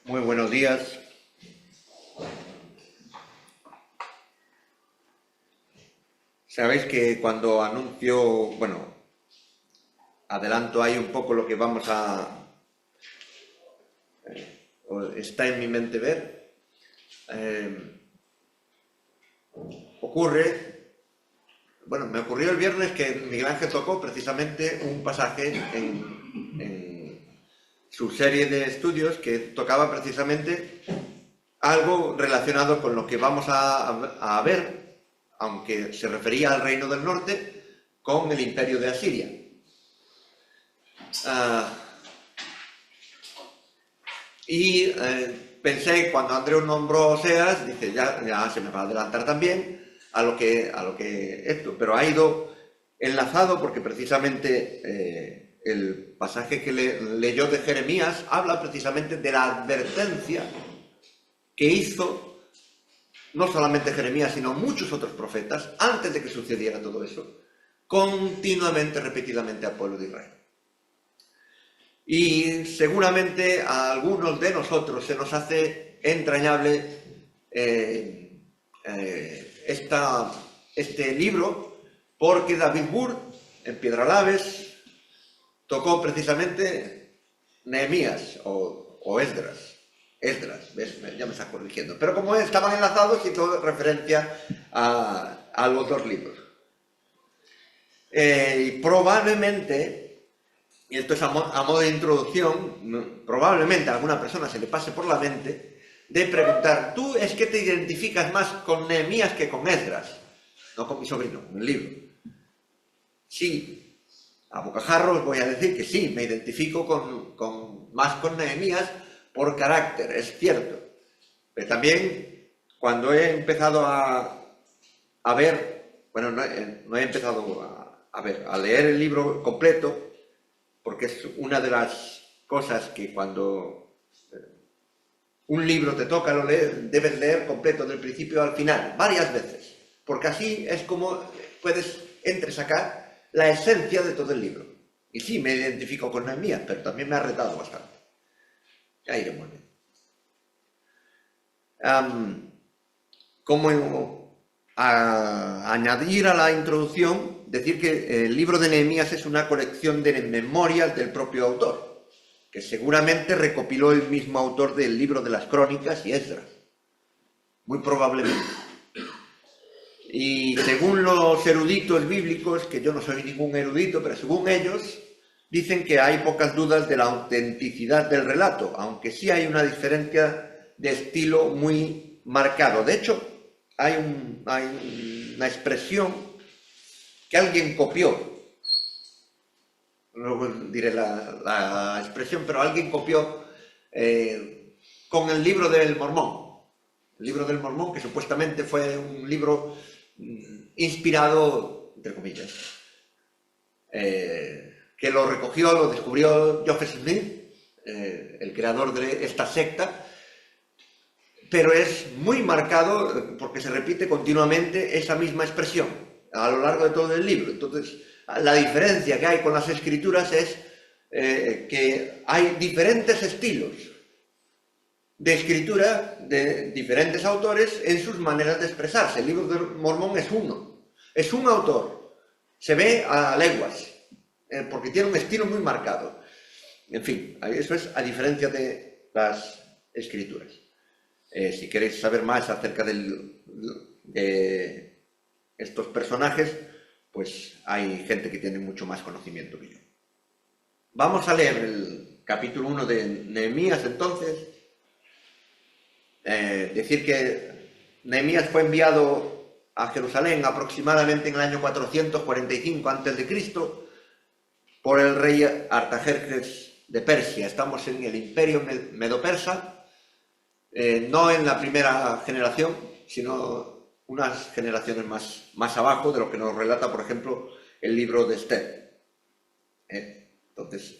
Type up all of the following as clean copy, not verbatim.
Muy buenos días. Sabéis que cuando anuncio, adelanto ahí un poco lo que o está en mi mente ver, me ocurrió el viernes que Miguel Ángel tocó precisamente un pasaje en su serie de estudios que tocaba precisamente algo relacionado con lo que vamos a ver, aunque se refería al Reino del Norte, con el Imperio de Asiria. Pensé, cuando Andreu nombró Oseas, dice, ya se me va a adelantar también a lo que esto, pero ha ido enlazado porque precisamente el pasaje que leyó de Jeremías habla precisamente de la advertencia que hizo no solamente Jeremías, sino muchos otros profetas, antes de que sucediera todo eso, continuamente, repetidamente al pueblo de Israel. Y seguramente a algunos de nosotros se nos hace entrañable este libro, porque David Burr, en Piedralaves, tocó precisamente Nehemías o Esdras. ¿Ves? Ya me está corrigiendo. Pero como estaban enlazados, hizo referencia a los dos libros. Y probablemente, y esto es a modo de introducción, probablemente a alguna persona se le pase por la mente de preguntar, ¿tú es que te identificas más con Nehemías que con Esdras? No con mi sobrino, con el libro. Sí, a bocajarros voy a decir que sí, me identifico más con Nehemías por carácter, es cierto. Pero también, cuando he empezado a ver, no he empezado a leer el libro completo, porque es una de las cosas que cuando un libro te toca lo leer, debes leer completo del principio al final, varias veces, porque así es como puedes entresacar la esencia de todo el libro. Y sí, me identifico con Nehemías, pero también me ha retado bastante. Ya iremos viendo. Como añadir a la introducción, decir que el libro de Nehemías es una colección de memorias del propio autor, que seguramente recopiló el mismo autor del libro de las Crónicas y Esdras, muy probablemente. Y según los eruditos bíblicos, que yo no soy ningún erudito, pero según ellos, dicen que hay pocas dudas de la autenticidad del relato, aunque sí hay una diferencia de estilo muy marcado. De hecho, hay una expresión que alguien copió, luego diré la expresión, pero alguien copió con el libro del Mormón. El libro del Mormón, que supuestamente fue un libro inspirado, entre comillas, que lo recogió, lo descubrió Joseph Smith, el creador de esta secta, pero es muy marcado porque se repite continuamente esa misma expresión a lo largo de todo el libro. Entonces, la diferencia que hay con las escrituras es que hay diferentes estilos de escritura de diferentes autores en sus maneras de expresarse. El libro del Mormón es un autor, se ve a leguas, porque tiene un estilo muy marcado. En fin, eso es a diferencia de las escrituras. Si queréis saber más acerca de estos personajes, pues hay gente que tiene mucho más conocimiento que yo. Vamos a leer el capítulo 1 de Nehemías entonces. Decir que Nehemías fue enviado a Jerusalén aproximadamente en el año 445 a.C. por el rey Artajerjes de Persia. Estamos en el imperio medo-persa, no en la primera generación, sino unas generaciones más abajo de lo que nos relata, por ejemplo, el libro de Esther. Entonces,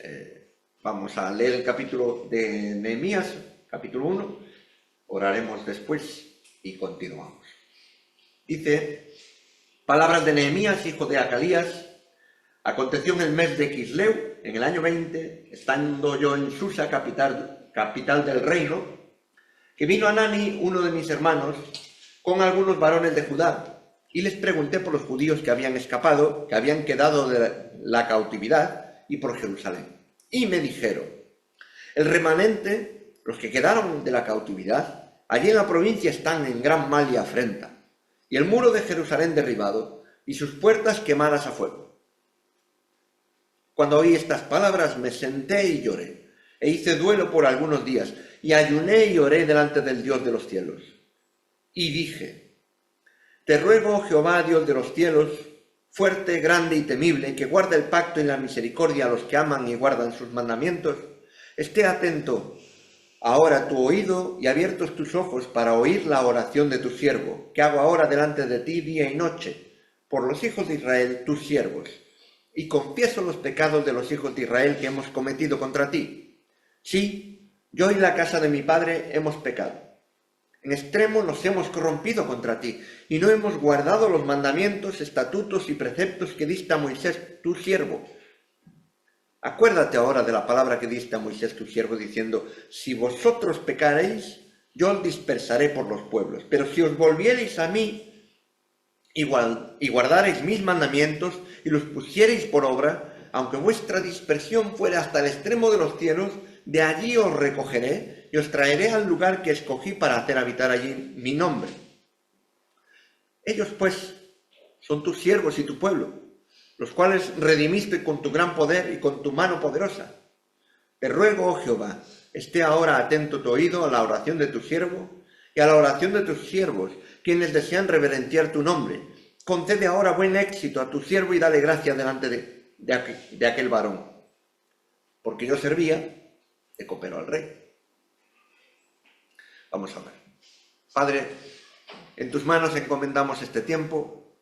vamos a leer el capítulo de Nehemías, capítulo 1, oraremos después y continuamos. Dice, palabras de Nehemías, hijo de Acalías. Aconteció en el mes de Quisleu, en el año 20, estando yo en Susa, capital capital del reino, que vino Hanani, uno de mis hermanos, con algunos varones de Judá, y les pregunté por los judíos que habían escapado, que habían quedado de la cautividad, y por Jerusalén. Y me dijeron: el remanente, los que quedaron de la cautividad, allí en la provincia están en gran mal y afrenta, y el muro de Jerusalén derribado, y sus puertas quemadas a fuego. Cuando oí estas palabras me senté y lloré, e hice duelo por algunos días, y ayuné y oré delante del Dios de los cielos. Y dije: te ruego, oh Jehová, Dios de los cielos, fuerte, grande y temible, que guarda el pacto y la misericordia a los que aman y guardan sus mandamientos, esté atento ahora tu oído y abiertos tus ojos para oír la oración de tu siervo, que hago ahora delante de ti día y noche, por los hijos de Israel, tus siervos, y confieso los pecados de los hijos de Israel que hemos cometido contra ti. Sí, yo y la casa de mi padre hemos pecado. En extremo nos hemos corrompido contra ti, y no hemos guardado los mandamientos, estatutos y preceptos que diste a Moisés, tu siervo. Acuérdate ahora de la palabra que diste a Moisés, tu siervo, diciendo: si vosotros pecareis, yo os dispersaré por los pueblos. Pero si os volviereis a mí y guardareis mis mandamientos y los pusiereis por obra, aunque vuestra dispersión fuera hasta el extremo de los cielos, de allí os recogeré y os traeré al lugar que escogí para hacer habitar allí mi nombre. Ellos, pues, son tus siervos y tu pueblo, los cuales redimiste con tu gran poder y con tu mano poderosa. Te ruego, oh Jehová, esté ahora atento tu oído a la oración de tu siervo y a la oración de tus siervos, quienes desean reverenciar tu nombre. Concede ahora buen éxito a tu siervo y dale gracia delante de aquel varón, porque yo servía de copero al rey. Vamos a ver. Padre, en tus manos encomendamos este tiempo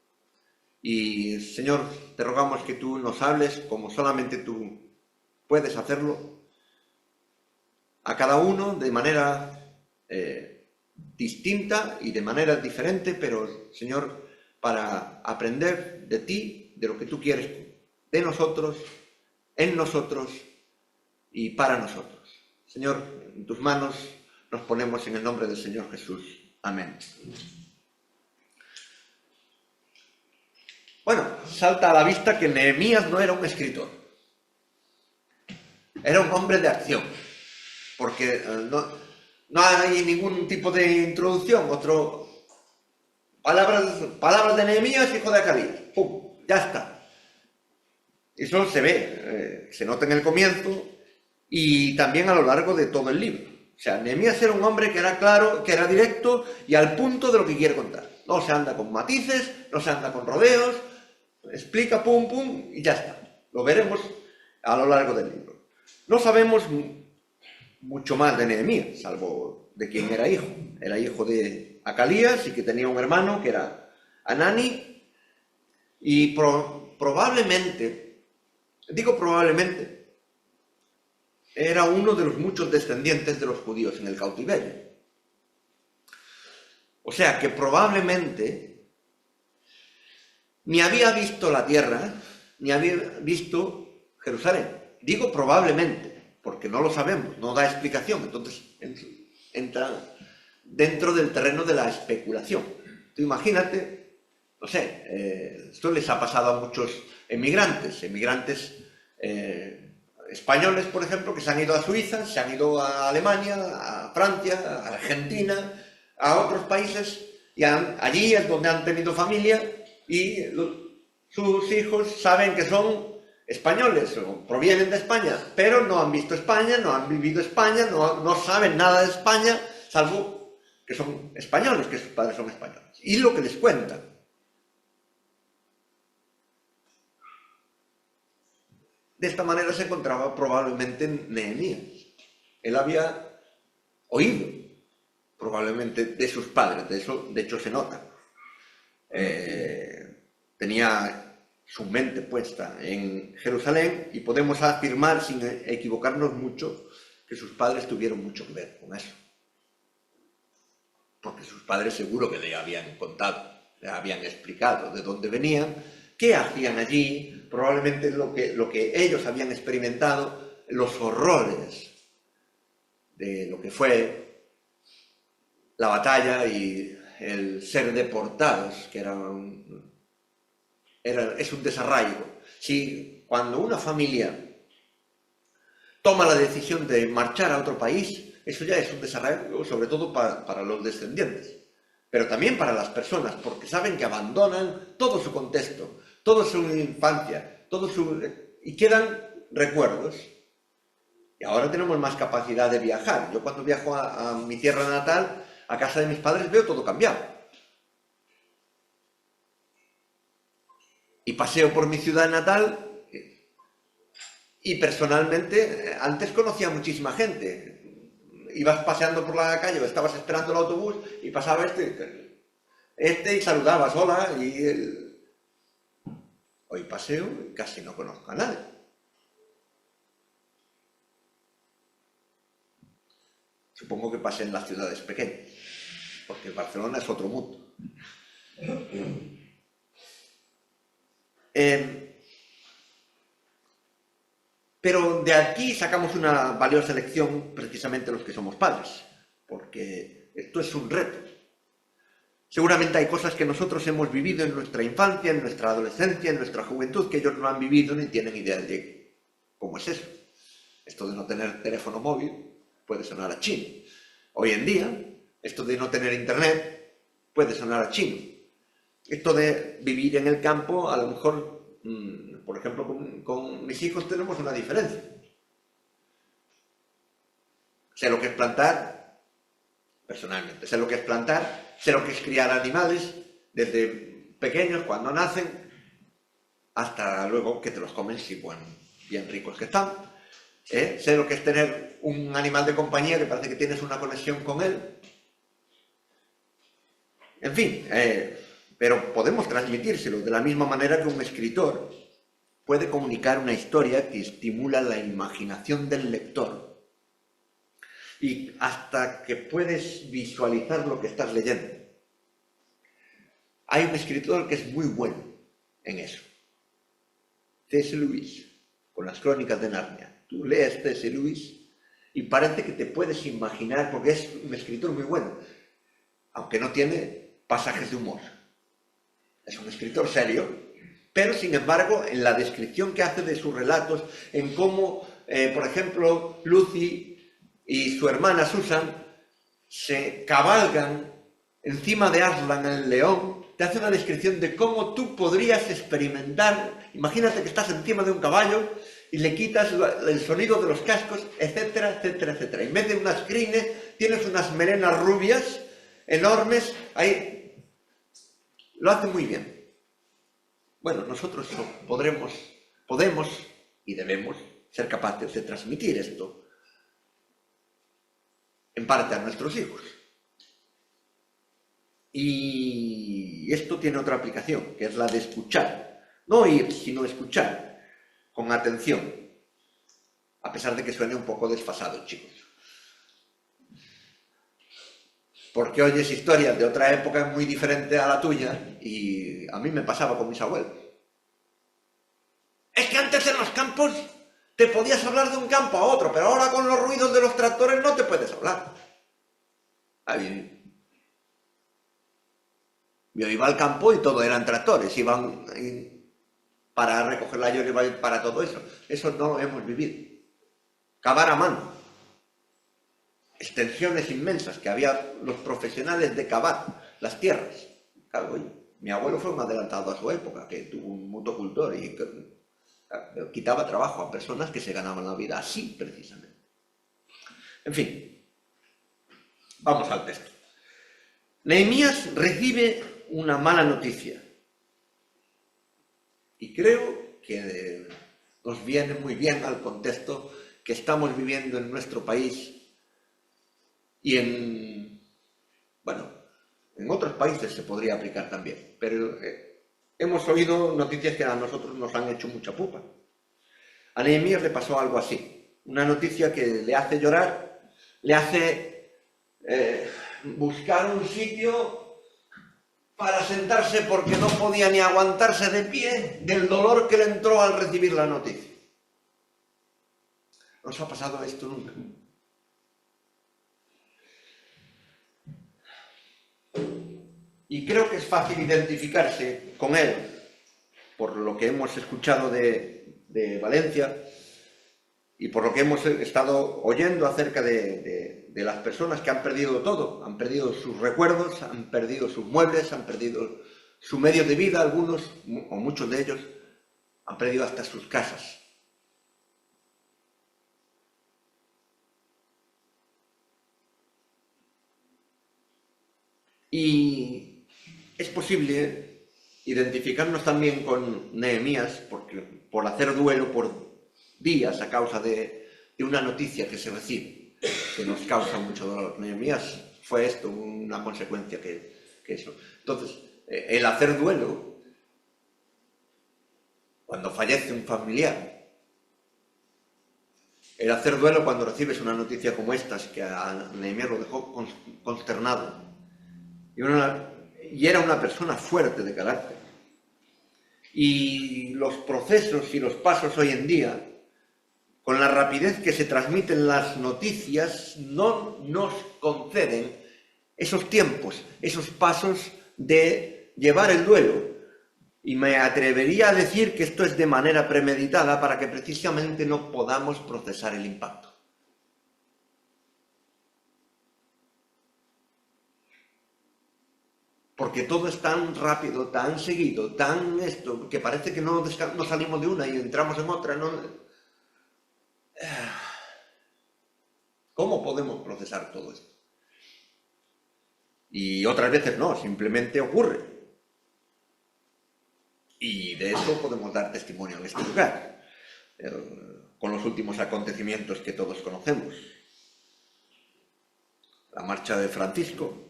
y, Señor, te rogamos que tú nos hables como solamente tú puedes hacerlo, a cada uno de manera distinta y de manera diferente, pero, Señor, para aprender de ti, de lo que tú quieres de nosotros, en nosotros y para nosotros. Señor, en tus manos nos ponemos en el nombre del Señor Jesús. Amén. Bueno, salta a la vista que Nehemías no era un escritor. Era un hombre de acción, porque no hay ningún tipo de introducción. Palabras de Nehemías, hijo de Acalías. ¡Pum! Ya está. Eso se ve, se nota en el comienzo y también a lo largo de todo el libro. O sea, Nehemías era un hombre que era claro, que era directo y al punto de lo que quiere contar. No se anda con matices, no se anda con rodeos, explica pum pum y ya está. Lo veremos a lo largo del libro. No sabemos mucho más de Nehemías, salvo de quién era hijo. Era hijo de Acalías y que tenía un hermano que era Hanani, y probablemente, digo probablemente, era uno de los muchos descendientes de los judíos en el cautiverio. O sea que probablemente ni había visto la tierra, ni había visto Jerusalén. Digo probablemente, porque no lo sabemos, no da explicación. Entonces entra dentro del terreno de la especulación. Tú imagínate, no sé, esto les ha pasado a muchos emigrantes españoles, por ejemplo, que se han ido a Suiza, se han ido a Alemania, a Francia, a Argentina, a otros países, y allí es donde han tenido familia y sus hijos saben que son españoles o provienen de España, pero no han visto España, no han vivido España, no saben nada de España, salvo que son españoles, que sus padres son españoles. Y lo que les cuentan. De esta manera se encontraba probablemente Nehemías. Él había oído probablemente de sus padres, de hecho se nota. Tenía su mente puesta en Jerusalén y podemos afirmar, sin equivocarnos mucho, que sus padres tuvieron mucho que ver con eso. Porque sus padres seguro que le habían contado, le habían explicado de dónde venían, qué hacían allí, probablemente lo que ellos habían experimentado, los horrores de lo que fue la batalla y el ser deportados, que es un desarraigo. Si cuando una familia toma la decisión de marchar a otro país, eso ya es un desarraigo, sobre todo para los descendientes, pero también para las personas, porque saben que abandonan todo su contexto, toda su infancia, y quedan recuerdos. Y ahora tenemos más capacidad de viajar. Yo cuando viajo a mi tierra natal, a casa de mis padres, veo todo cambiado. Y paseo por mi ciudad natal y personalmente antes conocía a muchísima gente. Ibas paseando por la calle o estabas esperando el autobús y pasaba y saludabas, hola, hoy paseo y casi no conozco a nadie. Supongo que pase en las ciudades pequeñas, porque Barcelona es otro mundo. Pero de aquí sacamos una valiosa lección precisamente los que somos padres, porque esto es un reto. Seguramente hay cosas que nosotros hemos vivido en nuestra infancia, en nuestra adolescencia, en nuestra juventud, que ellos no han vivido ni tienen idea de cómo es eso. Esto de no tener teléfono móvil puede sonar a chino. Hoy en día, esto de no tener internet puede sonar a chino. Esto de vivir en el campo, a lo mejor, por ejemplo, con mis hijos tenemos una diferencia. Sé lo que es plantar, personalmente, sé lo que es plantar, sé lo que es criar animales, desde pequeños, cuando nacen, hasta luego que te los comen, si bueno, bien ricos que están. Sé lo que es tener un animal de compañía que parece que tienes una conexión con él. En fin, pero podemos transmitírselo de la misma manera que un escritor puede comunicar una historia que estimula la imaginación del lector y hasta que puedes visualizar lo que estás leyendo. Hay un escritor que es muy bueno en eso. C.S. Lewis, con las Crónicas de Narnia. Tú lees C.S. Lewis y parece que te puedes imaginar, porque es un escritor muy bueno, aunque no tiene pasajes de humor. Es un escritor serio, pero sin embargo, en la descripción que hace de sus relatos, en cómo, por ejemplo, Lucy y su hermana Susan se cabalgan encima de Aslan, el león, te hace una descripción de cómo tú podrías experimentar. Imagínate que estás encima de un caballo y le quitas el sonido de los cascos, etcétera, etcétera, etcétera. En vez de unas crines, tienes unas melenas rubias enormes. Ahí lo hace muy bien. Bueno, nosotros podemos y debemos ser capaces de transmitir esto en parte a nuestros hijos. Y esto tiene otra aplicación, que es la de escuchar. No oír, sino escuchar con atención, a pesar de que suene un poco desfasado, chicos. Porque oyes historias de otra época muy diferente a la tuya y a mí me pasaba con mis abuelos. Es que antes en los campos te podías hablar de un campo a otro, pero ahora con los ruidos de los tractores no te puedes hablar. Yo iba al campo y todo eran tractores, iban para recoger la hierba y para todo eso. Eso no lo hemos vivido. Cavar a mano. Extensiones inmensas que había los profesionales de cavar las tierras. Claro, mi abuelo fue un adelantado a su época, que tuvo un motocultor y quitaba trabajo a personas que se ganaban la vida así, precisamente. En fin, vamos al texto. Nehemías recibe una mala noticia y creo que nos viene muy bien al contexto que estamos viviendo en nuestro país y en otros países se podría aplicar también, pero hemos oído noticias que a nosotros nos han hecho mucha pupa. A Nehemías le pasó algo así, una noticia que le hace llorar, le hace buscar un sitio para sentarse porque no podía ni aguantarse de pie del dolor que le entró al recibir la noticia. ¿No os ha pasado esto nunca? Y creo que es fácil identificarse con él, por lo que hemos escuchado de Valencia y por lo que hemos estado oyendo acerca de las personas que han perdido todo. Han perdido sus recuerdos, han perdido sus muebles, han perdido su medio de vida, algunos o muchos de ellos han perdido hasta sus casas. Y es posible identificarnos también con Nehemías por hacer duelo por días a causa de una noticia que se recibe, que nos causa mucho dolor. Nehemías fue esto, una consecuencia que eso. Entonces, el hacer duelo, cuando fallece un familiar, el hacer duelo cuando recibes una noticia como esta, que a Nehemías lo dejó consternado, y era una persona fuerte de carácter. Y los procesos y los pasos hoy en día, con la rapidez que se transmiten las noticias, no nos conceden esos tiempos, esos pasos de llevar el duelo. Y me atrevería a decir que esto es de manera premeditada para que precisamente no podamos procesar el impacto. Porque todo es tan rápido, tan seguido, tan esto, que parece que no salimos de una y entramos en otra. ¿Cómo podemos procesar todo esto? Y otras veces no, simplemente ocurre. Y de eso podemos dar testimonio en este lugar, con los últimos acontecimientos que todos conocemos. La marcha de Francisco,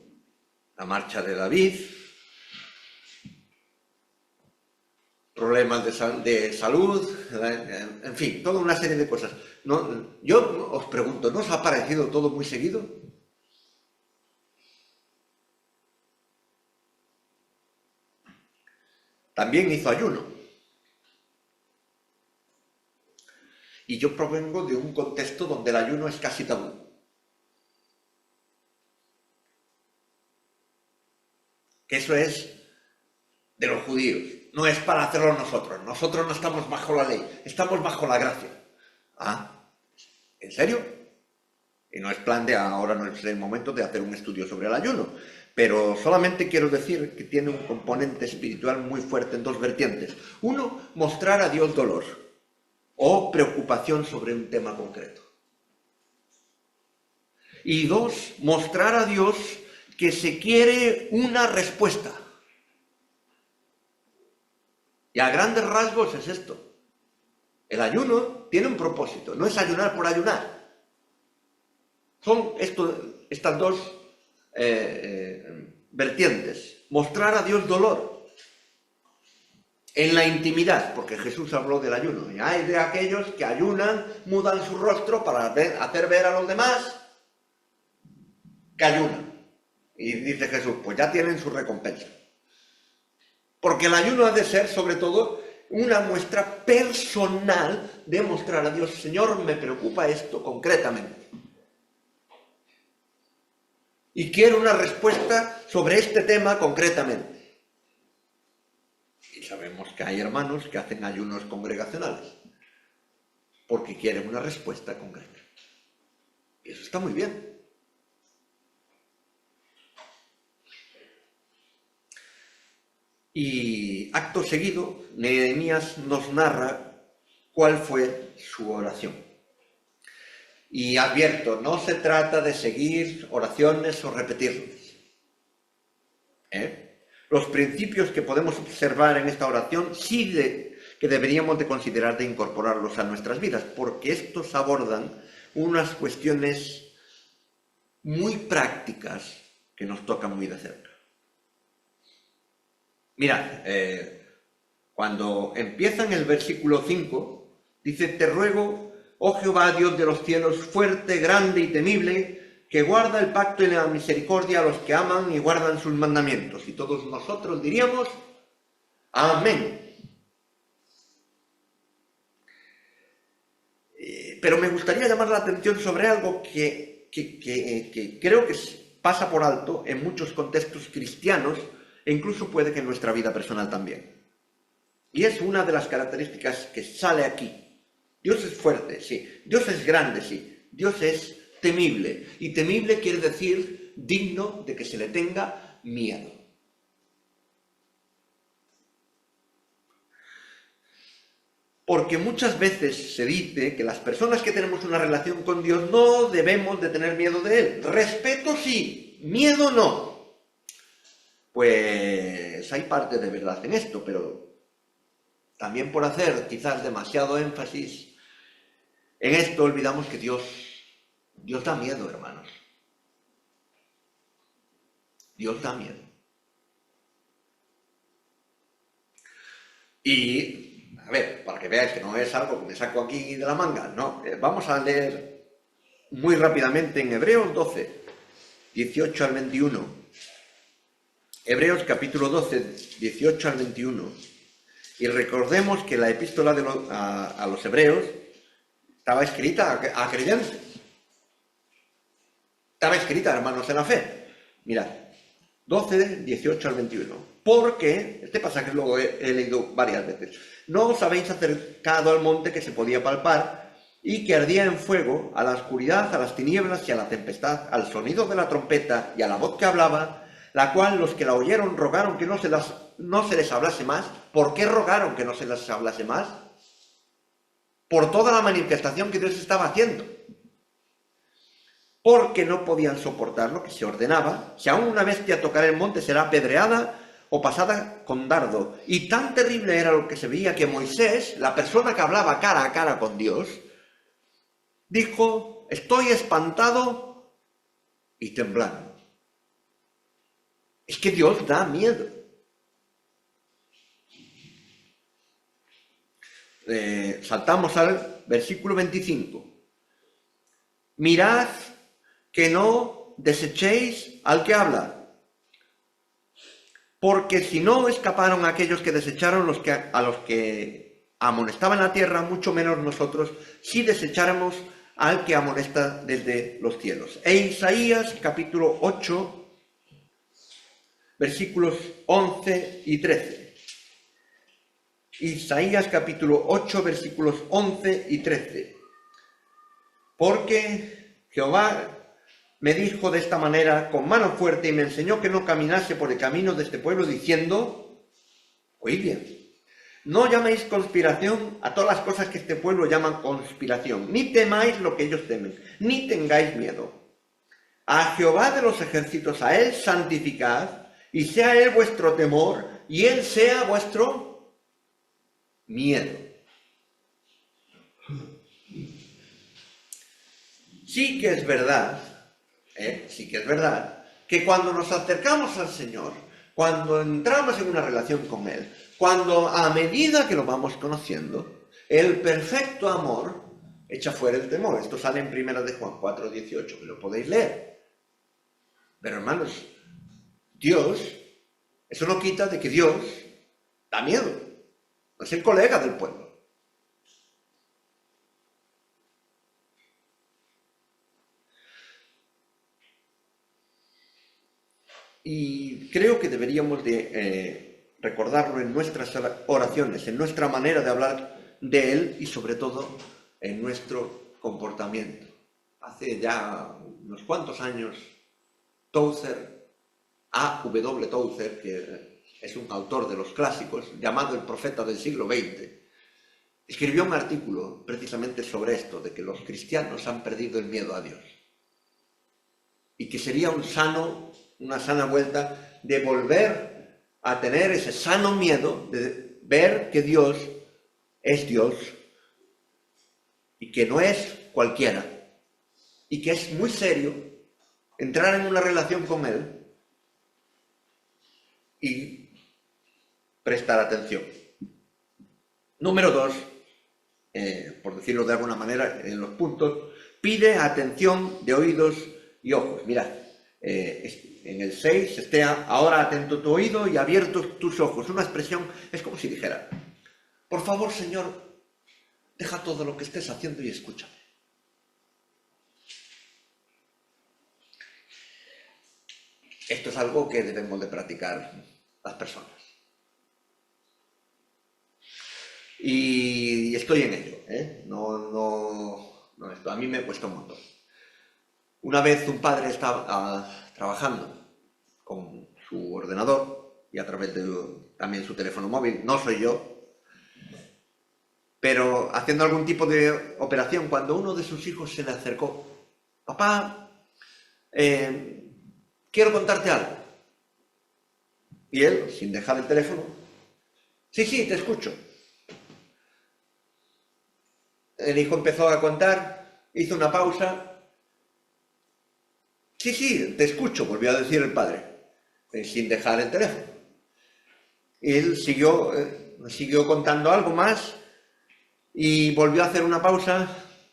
la marcha de David, problemas de salud, en fin, toda una serie de cosas. Yo os pregunto, ¿no os ha parecido todo muy seguido? También hizo ayuno. Y yo provengo de un contexto donde el ayuno es casi tabú. Que eso es de los judíos, no es para hacerlo nosotros. Nosotros no estamos bajo la ley, estamos bajo la gracia. Ah, ¿en serio? Y no es ahora no es el momento de hacer un estudio sobre el ayuno, pero solamente quiero decir que tiene un componente espiritual muy fuerte en dos vertientes. Uno, mostrar a Dios dolor o preocupación sobre un tema concreto. Y dos, mostrar a Dios que se quiere una respuesta. Y a grandes rasgos es esto. El ayuno tiene un propósito, no es ayunar por ayunar. Son estas dos vertientes. Mostrar a Dios dolor en la intimidad, porque Jesús habló del ayuno. Y hay de aquellos que ayunan, mudan su rostro para hacer ver a los demás que ayunan. Y dice Jesús, pues ya tienen su recompensa. Porque el ayuno ha de ser, sobre todo, una muestra personal de mostrar a Dios, Señor, me preocupa esto concretamente. Y quiero una respuesta sobre este tema concretamente. Y sabemos que hay hermanos que hacen ayunos congregacionales, porque quieren una respuesta concreta. Y eso está muy bien. Y acto seguido, Nehemías nos narra cuál fue su oración. Y advierto, no se trata de seguir oraciones o repetirlas. Los principios que podemos observar en esta oración sí que deberíamos de considerar de incorporarlos a nuestras vidas, porque estos abordan unas cuestiones muy prácticas que nos tocan muy de cerca. Mirad, cuando empieza en el versículo 5, dice, te ruego, oh Jehová, Dios de los cielos, fuerte, grande y temible, que guarda el pacto y la misericordia a los que aman y guardan sus mandamientos. Y todos nosotros diríamos, amén. Pero me gustaría llamar la atención sobre algo que creo que pasa por alto en muchos contextos cristianos, e incluso puede que en nuestra vida personal también. Y es una de las características que sale aquí. Dios es fuerte, sí. Dios es grande, sí. Dios es temible. Y temible quiere decir digno de que se le tenga miedo. Porque muchas veces se dice que las personas que tenemos una relación con Dios no debemos de tener miedo de Él. Respeto sí, miedo no. Pues hay parte de verdad en esto, pero también por hacer quizás demasiado énfasis en esto olvidamos que Dios da miedo, hermanos. Dios da miedo. Y, a ver, para que veáis que no es algo que me saco aquí de la manga, no. Vamos a leer muy rápidamente en Hebreos 12, 18 al 21. Hebreos capítulo 12, 18 al 21. Y recordemos que la epístola a los Hebreos estaba escrita a creyentes. Estaba escrita, hermanos, en la fe. Mirad, 12, 18 al 21. Porque, este pasaje luego he leído varias veces, no os habéis acercado al monte que se podía palpar y que ardía en fuego, a la oscuridad, a las tinieblas y a la tempestad, al sonido de la trompeta y a la voz que hablaba, la cual los que la oyeron rogaron que no se les hablase más. ¿Por qué rogaron que no se les hablase más? Por toda la manifestación que Dios estaba haciendo. Porque no podían soportar lo que se ordenaba. Si aún una bestia tocara el monte será apedreada o pasada con dardo. Y tan terrible era lo que se veía que Moisés, la persona que hablaba cara a cara con Dios, dijo: estoy espantado y temblando. Es que Dios da miedo. Saltamos al versículo 25. Mirad que no desechéis al que habla, porque si no escaparon aquellos que desecharon a los que amonestaban la tierra, mucho menos nosotros si desecháramos al que amonesta desde los cielos. E Isaías capítulo 8, versículos 11 y 13. Isaías capítulo 8, versículos 11 y 13. Porque Jehová me dijo de esta manera con mano fuerte y me enseñó que no caminase por el camino de este pueblo diciendo: oíd bien, no llaméis conspiración a todas las cosas que este pueblo llama conspiración, ni temáis lo que ellos temen, ni tengáis miedo. A Jehová de los ejércitos, a él santificad, y sea él vuestro temor, y él sea vuestro miedo. Sí que es verdad que cuando nos acercamos al Señor, cuando entramos en una relación con Él, cuando a medida que lo vamos conociendo, el perfecto amor echa fuera el temor. Esto sale en 1 de Juan 4, 18, que lo podéis leer. Pero hermanos, Dios, eso no quita de que Dios da miedo. No es el colega del pueblo. Y creo que deberíamos de recordarlo en nuestras oraciones, en nuestra manera de hablar de Él y sobre todo en nuestro comportamiento. Hace ya unos cuantos años, Tozer, A.W. Tozer, que es un autor de los clásicos, llamado el profeta del siglo XX, escribió un artículo precisamente sobre esto, de que los cristianos han perdido el miedo a Dios. Y que sería una sana vuelta de volver a tener ese sano miedo de ver que Dios es Dios y que no es cualquiera y que es muy serio entrar en una relación con Él y prestar atención. Número 2, por decirlo de alguna manera, en los puntos, pide atención de oídos y ojos. Mirad, en el 6, esté ahora atento tu oído y abiertos tus ojos. Una expresión, es como si dijera: por favor, Señor, deja todo lo que estés haciendo y escúchame. Esto es algo que debemos de practicar las personas. Y estoy en ello, ¿eh? No, esto a mí me cuesta un montón. Una vez un padre estaba trabajando con su ordenador y a través de también su teléfono móvil, no soy yo, pero haciendo algún tipo de operación, cuando uno de sus hijos se le acercó, papá, quiero contarte algo. Y él, sin dejar el teléfono, sí, te escucho. El hijo empezó a contar, hizo una pausa. Sí, te escucho, volvió a decir el padre, sin dejar el teléfono. Y él siguió contando algo más y volvió a hacer una pausa,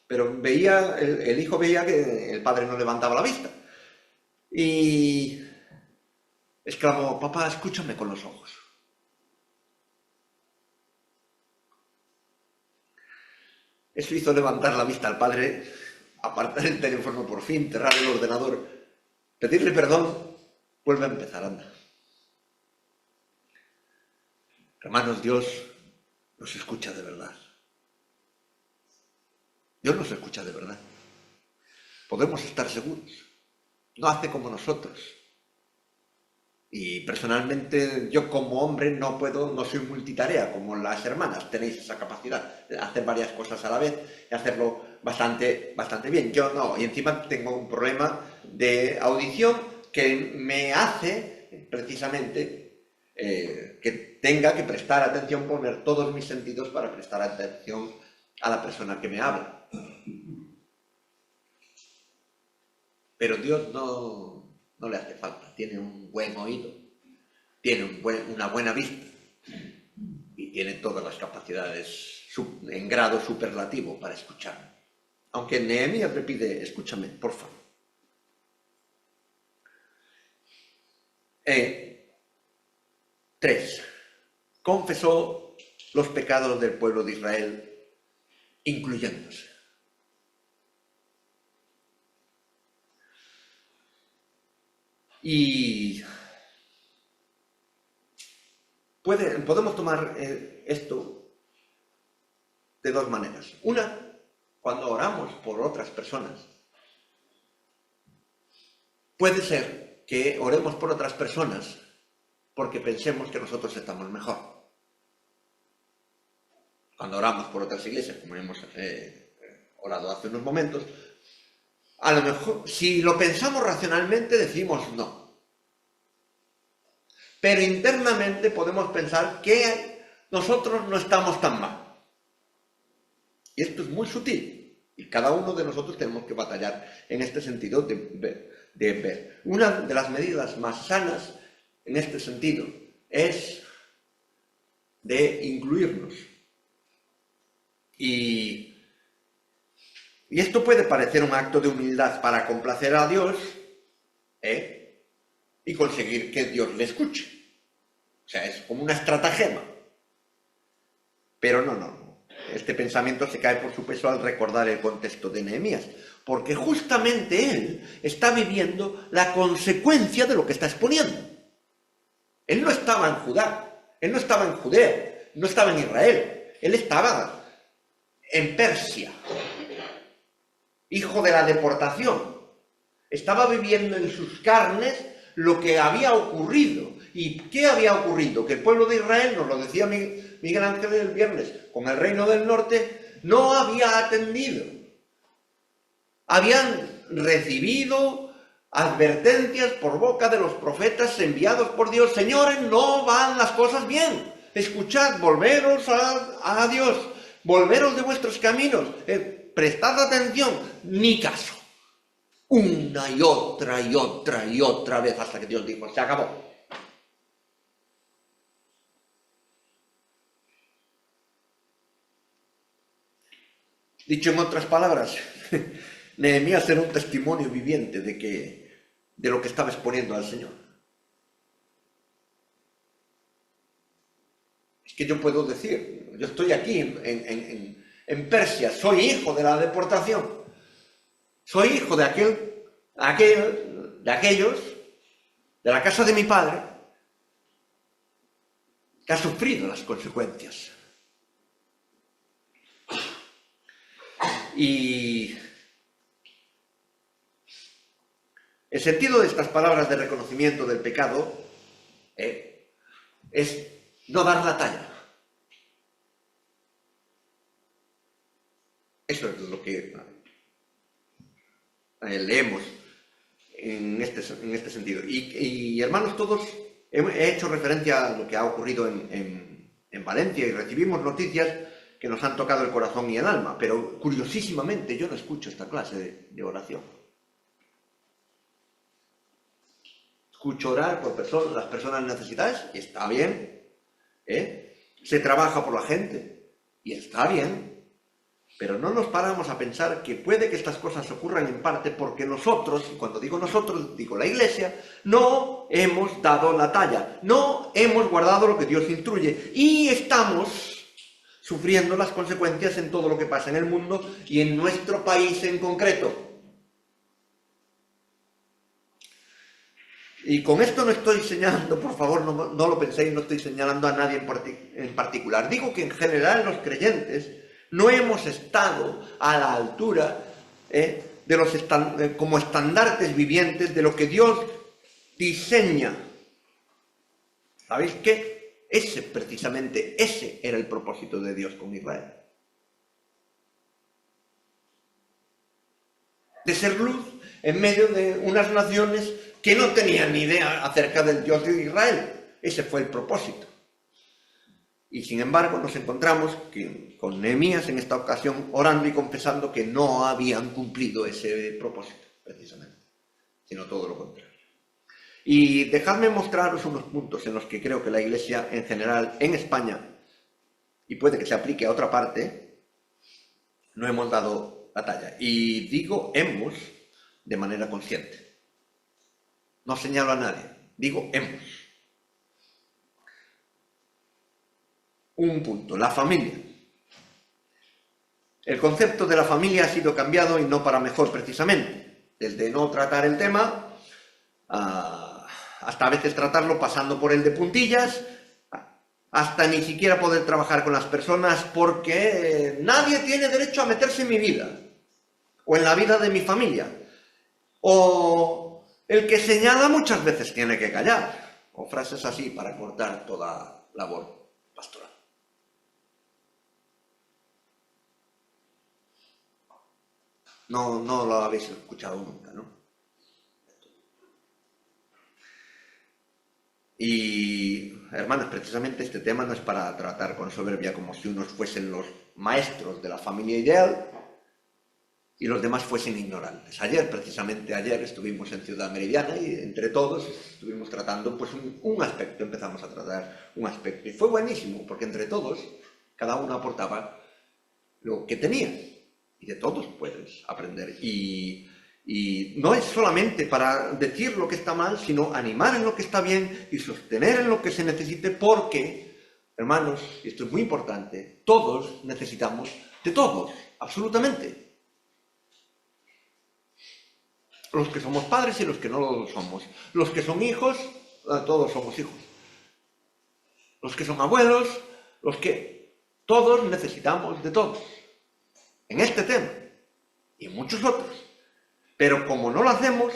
pero el hijo veía que el padre no levantaba la vista. Y exclamó, papá, escúchame con los ojos. Eso hizo levantar la vista al padre, apartar el teléfono por fin, cerrar el ordenador, pedirle perdón, vuelve a empezar, anda. Hermanos, Dios nos escucha de verdad. Dios nos escucha de verdad. Podemos estar seguros. No hace como nosotros. Y personalmente yo como hombre no soy multitarea como las hermanas. Tenéis esa capacidad de hacer varias cosas a la vez y hacerlo bastante bien. Yo no, y encima tengo un problema de audición que me hace precisamente que tenga que prestar atención, poner todos mis sentidos para prestar atención a la persona que me habla. Pero Dios no le hace falta, tiene un buen oído, tiene una buena vista y tiene todas las capacidades en grado superlativo para escucharme. Aunque Nehemías le pide, escúchame, por favor. 3. Confesó los pecados del pueblo de Israel, incluyéndose. Y podemos tomar esto de dos maneras. Una, cuando oramos por otras personas, puede ser que oremos por otras personas porque pensemos que nosotros estamos mejor. Cuando oramos por otras iglesias, como hemos orado hace unos momentos, a lo mejor, si lo pensamos racionalmente, decimos no. Pero internamente podemos pensar que nosotros no estamos tan mal. Y esto es muy sutil. Y cada uno de nosotros tenemos que batallar en este sentido de ver. Una de las medidas más sanas en este sentido es de incluirnos. Y esto puede parecer un acto de humildad para complacer a Dios y conseguir que Dios le escuche. O sea, es como una estratagema. Pero no. Este pensamiento se cae por su peso al recordar el contexto de Nehemías, porque justamente él está viviendo la consecuencia de lo que está exponiendo. Él no estaba en Judá, él no estaba en Judea, no estaba en Israel, él estaba en Persia, hijo de la deportación. Estaba viviendo en sus carnes lo que había ocurrido. ¿Y qué había ocurrido? Que el pueblo de Israel, nos lo decía Miguel Ángel el viernes, con el reino del norte, no había atendido. Habían recibido advertencias por boca de los profetas enviados por Dios. Señores, no van las cosas bien. Escuchad, volveros a Dios, volveros de vuestros caminos, prestad atención, ni caso. Una y otra vez hasta que Dios dijo, se acabó. Dicho en otras palabras, Nehemías era un testimonio viviente de lo que estaba exponiendo al Señor. Es que yo puedo decir, yo estoy aquí en Persia, soy hijo de la deportación, soy hijo de aquellos, de la casa de mi padre, que ha sufrido las consecuencias. Y el sentido de estas palabras de reconocimiento del pecado es no dar la talla. Eso es lo que leemos en este sentido. Y hermanos, todos he hecho referencia a lo que ha ocurrido en Valencia y recibimos noticias que nos han tocado el corazón y el alma, pero curiosísimamente yo no escucho esta clase de oración. Escucho orar por las personas necesitadas y está bien, se trabaja por la gente y está bien, pero no nos paramos a pensar que puede que estas cosas ocurran en parte porque nosotros, y cuando digo nosotros, digo la Iglesia, no hemos dado la talla, no hemos guardado lo que Dios instruye y estamos sufriendo las consecuencias en todo lo que pasa en el mundo y en nuestro país en concreto. Y con esto no estoy señalando, por favor, no lo penséis, no estoy señalando a nadie en particular. Digo que en general los creyentes no hemos estado a la altura como estandartes vivientes de lo que Dios diseña. ¿Sabéis qué? Precisamente ese era el propósito de Dios con Israel. De ser luz en medio de unas naciones que no tenían ni idea acerca del Dios de Israel. Ese fue el propósito. Y sin embargo nos encontramos con Nehemías en esta ocasión orando y confesando que no habían cumplido ese propósito, precisamente, sino todo lo contrario. Y dejadme mostraros unos puntos en los que creo que la Iglesia en general, en España, y puede que se aplique a otra parte, no hemos dado la talla. Y digo hemos de manera consciente. No señalo a nadie, digo hemos. Un punto, la familia. El concepto de la familia ha sido cambiado y no para mejor precisamente. Desde no tratar el tema hasta a veces tratarlo pasando por el de puntillas, hasta ni siquiera poder trabajar con las personas porque nadie tiene derecho a meterse en mi vida o en la vida de mi familia. O el que señala muchas veces tiene que callar, o frases así para cortar toda labor pastoral. No lo habéis escuchado nunca, ¿no? Y, hermanos, precisamente este tema no es para tratar con soberbia como si unos fuesen los maestros de la familia ideal y los demás fuesen ignorantes. Precisamente ayer, estuvimos en Ciudad Meridiana y entre todos estuvimos tratando pues un aspecto, empezamos a tratar un aspecto. Y fue buenísimo, porque entre todos, cada uno aportaba lo que tenía. Y de todos puedes aprender. Y no es solamente para decir lo que está mal, sino animar en lo que está bien y sostener en lo que se necesite, porque, hermanos, y esto es muy importante, todos necesitamos de todos, absolutamente. Los que somos padres y los que no lo somos. Los que son hijos, todos somos hijos. Los que son abuelos, todos necesitamos de todos. En este tema y en muchos otros. Pero como no lo hacemos,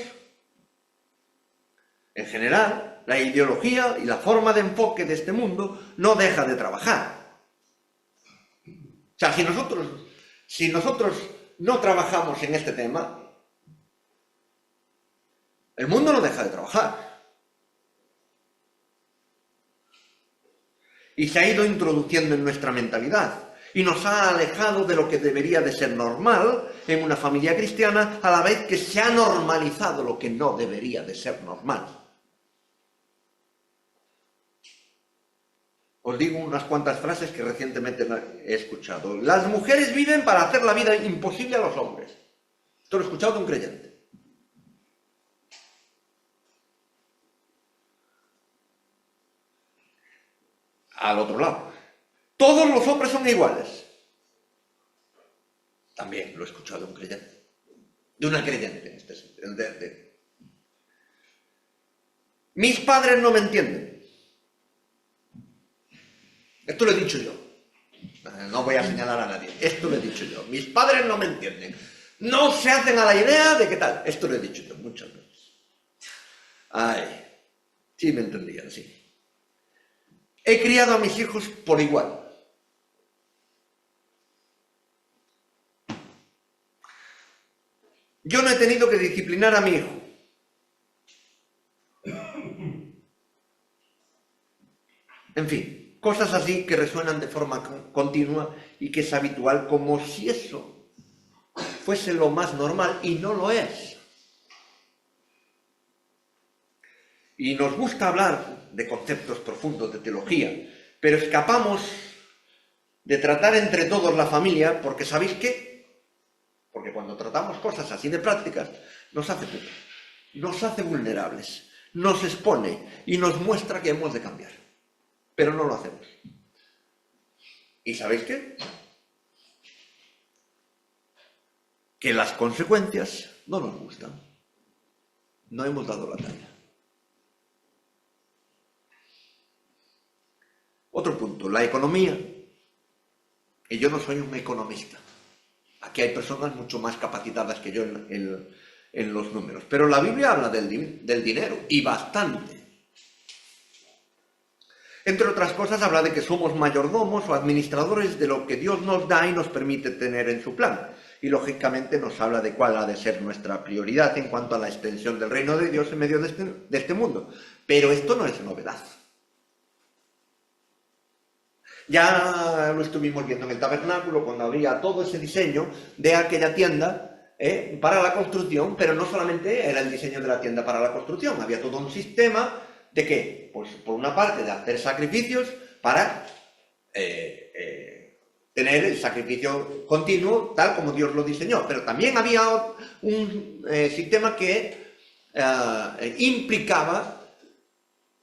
en general, la ideología y la forma de enfoque de este mundo no deja de trabajar. O sea, si nosotros no trabajamos en este tema, el mundo no deja de trabajar. Y se ha ido introduciendo en nuestra mentalidad. Y nos ha alejado de lo que debería de ser normal en una familia cristiana, a la vez que se ha normalizado lo que no debería de ser normal. Os digo unas cuantas frases que recientemente he escuchado. Las mujeres viven para hacer la vida imposible a los hombres. Esto lo he escuchado de un creyente. Al otro lado. Todos los hombres son iguales. También lo he escuchado de un creyente. De una creyente, en este sentido. Mis padres no me entienden. Esto lo he dicho yo. No voy a señalar a nadie. Esto lo he dicho yo. Mis padres no me entienden. No se hacen a la idea de qué tal. Esto lo he dicho yo muchas veces. Ay, sí me entendían, sí. He criado a mis hijos por igual. Yo no he tenido que disciplinar a mi hijo. En fin, cosas así que resuenan de forma continua y que es habitual, como si eso fuese lo más normal, y no lo es. Y nos gusta hablar de conceptos profundos de teología, pero escapamos de tratar entre todos la familia, porque ¿sabéis qué? Porque cuando tratamos cosas así de prácticas, nos hace puto, nos hace vulnerables, nos expone y nos muestra que hemos de cambiar. Pero no lo hacemos. ¿Y sabéis qué? Que las consecuencias no nos gustan. No hemos dado la talla. Otro punto, la economía. Y yo no soy un economista. Aquí hay personas mucho más capacitadas que yo en los números. Pero la Biblia habla del dinero, y bastante. Entre otras cosas, habla de que somos mayordomos o administradores de lo que Dios nos da y nos permite tener en su plan. Y lógicamente nos habla de cuál ha de ser nuestra prioridad en cuanto a la extensión del reino de Dios en medio de este mundo. Pero esto no es novedad. Ya lo estuvimos viendo en el tabernáculo cuando había todo ese diseño de aquella tienda para la construcción, pero no solamente era el diseño de la tienda para la construcción, había todo un sistema ¿de qué? Pues por una parte de hacer sacrificios para tener el sacrificio continuo tal como Dios lo diseñó, pero también había un sistema que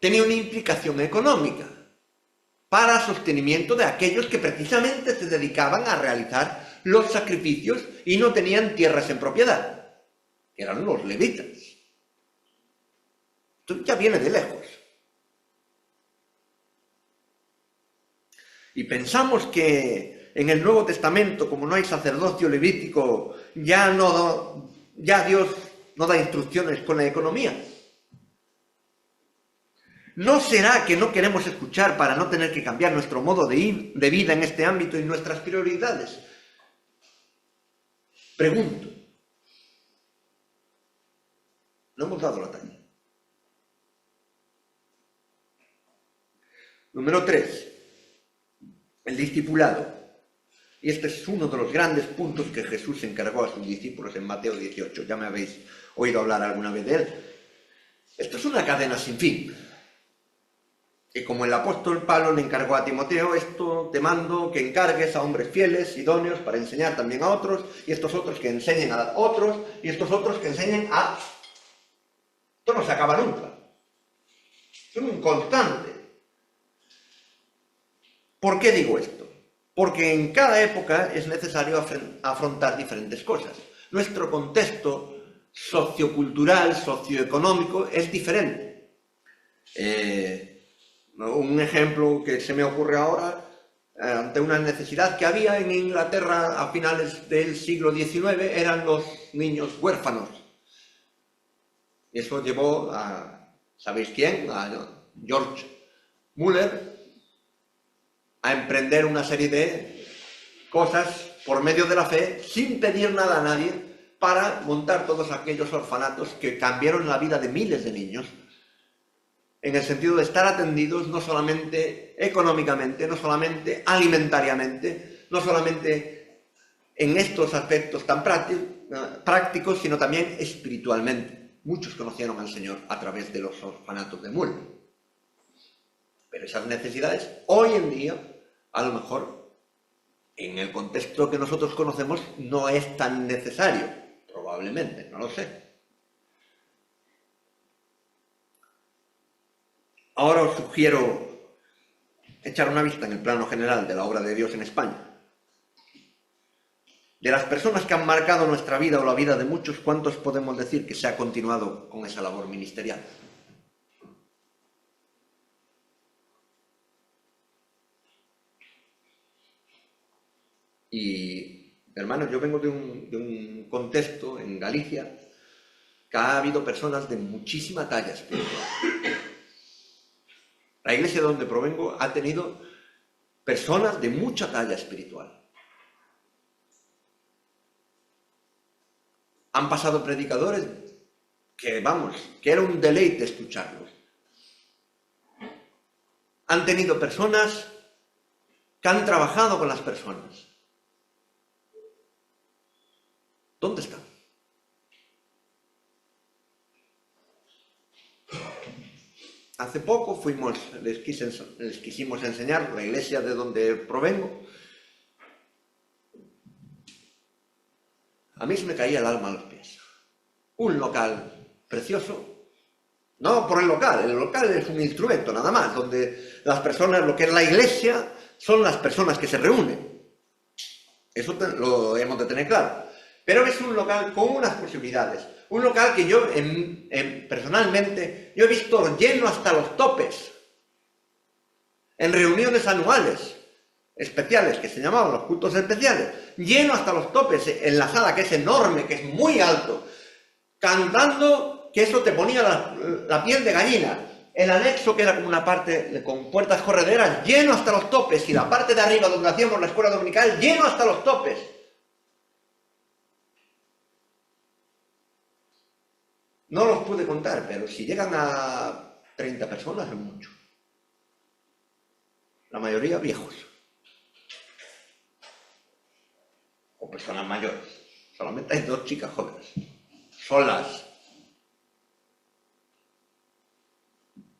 tenía una implicación económica para sostenimiento de aquellos que precisamente se dedicaban a realizar los sacrificios y no tenían tierras en propiedad, que eran los levitas. Esto ya viene de lejos. Y pensamos que en el Nuevo Testamento, como no hay sacerdocio levítico, ya Dios no da instrucciones con la economía. ¿No será que no queremos escuchar para no tener que cambiar nuestro modo de vida en este ámbito y nuestras prioridades? Pregunto. No hemos dado la talla. Número 3. El discipulado. Y este es uno de los grandes puntos que Jesús encargó a sus discípulos en Mateo 18. Ya me habéis oído hablar alguna vez de él. Esto es una cadena sin fin. Y como el apóstol Pablo le encargó a Timoteo, esto te mando que encargues a hombres fieles, idóneos, para enseñar también a otros, y estos otros que enseñen a otros, y estos otros que enseñen a... Esto no se acaba nunca. Es un constante. ¿Por qué digo esto? Porque en cada época es necesario afrontar diferentes cosas. Nuestro contexto sociocultural, socioeconómico es diferente. Un ejemplo que se me ocurre ahora, ante una necesidad que había en Inglaterra a finales del siglo XIX, eran los niños huérfanos. Y eso llevó a, ¿sabéis quién? A George Muller, a emprender una serie de cosas por medio de la fe, sin pedir nada a nadie, para montar todos aquellos orfanatos que cambiaron la vida de miles de niños, en el sentido de estar atendidos no solamente económicamente, no solamente alimentariamente, no solamente en estos aspectos tan prácticos, sino también espiritualmente. Muchos conocieron al Señor a través de los orfanatos de Muller. Pero esas necesidades, hoy en día, a lo mejor, en el contexto que nosotros conocemos, no es tan necesario. Probablemente, no lo sé. Ahora os sugiero echar una vista en el plano general de la obra de Dios en España. De las personas que han marcado nuestra vida o la vida de muchos, ¿cuántos podemos decir que se ha continuado con esa labor ministerial? Y, hermanos, yo vengo de un contexto en Galicia que ha habido personas de muchísima talla espiritual. La iglesia de donde provengo ha tenido personas de mucha talla espiritual. Han pasado predicadores que, vamos, que era un deleite escucharlos. Han tenido personas que han trabajado con las personas. ¿Dónde están? Hace poco les quisimos enseñar la iglesia de donde provengo. A mí se me caía el alma a los pies. Un local precioso. No por el local es un instrumento nada más, donde las personas, lo que es la iglesia, son las personas que se reúnen. Eso lo hemos de tener claro. Pero es un local con unas posibilidades. Un local que yo, personalmente, yo he visto lleno hasta los topes. En reuniones anuales especiales, que se llamaban los cultos especiales. Lleno hasta los topes en la sala, que es enorme, que es muy alto. Cantando, que eso te ponía la piel de gallina. El anexo, que era como una parte con puertas correderas, lleno hasta los topes. Y la parte de arriba, donde hacíamos la escuela dominical, lleno hasta los topes. No los pude contar, pero si llegan a 30 personas es mucho. La mayoría viejos. O personas mayores. Solamente hay 2 chicas jóvenes. Solas.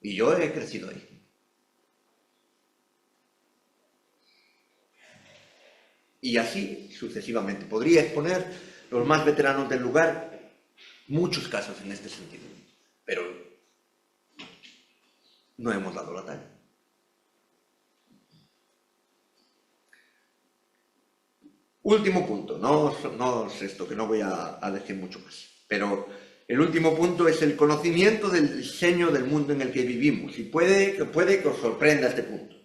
Y yo he crecido ahí. Y así sucesivamente. Podría exponer los más veteranos del lugar muchos casos en este sentido. Pero no hemos dado la talla. Último punto, no es esto, que no voy a decir mucho más, pero el último punto es el conocimiento del diseño del mundo en el que vivimos, y puede que os sorprenda este punto,